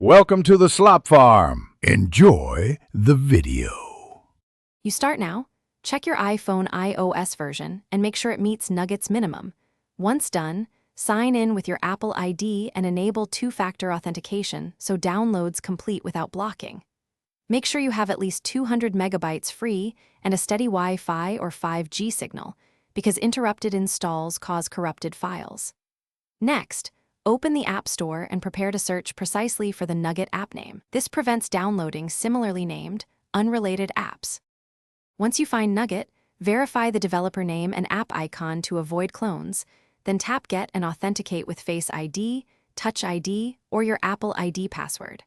Welcome to the Slop Farm. Enjoy the video. You start now. Check your iPhone iOS version and make sure it meets Nugget's minimum. Once done, sign in with your Apple ID and enable two-factor authentication so downloads complete without blocking. Make sure you have at least 200 megabytes free and a steady Wi-Fi or 5G signal, because interrupted installs cause corrupted files. Next, open the App Store and prepare to search precisely for the Nugget app name. This prevents downloading similarly named, unrelated apps. Once you find Nugget, verify the developer name and app icon to avoid clones, then tap Get and authenticate with Face ID, Touch ID, or your Apple ID password.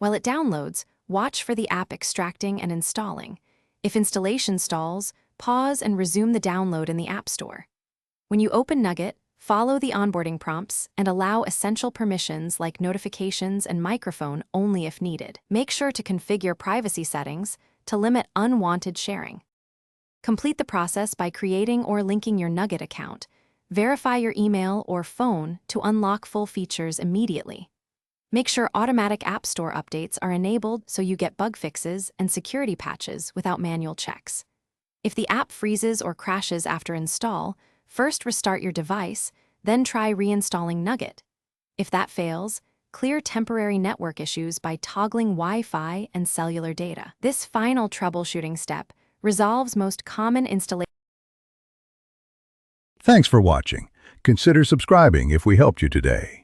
While it downloads, watch for the app extracting and installing. If installation stalls, pause and resume the download in the App Store. When you open Nugget, follow the onboarding prompts and allow essential permissions like notifications and microphone only if needed. Make sure to configure privacy settings to limit unwanted sharing. Complete the process by creating or linking your Nugget account. Verify your email or phone to unlock full features immediately. Make sure automatic App Store updates are enabled so you get bug fixes and security patches without manual checks. If the app freezes or crashes after install, first restart your device, then try reinstalling Nugget. If that fails, clear temporary network issues by toggling Wi-Fi and cellular data. This final troubleshooting step resolves most common installations. Thanks for watching. Consider subscribing if we helped you today.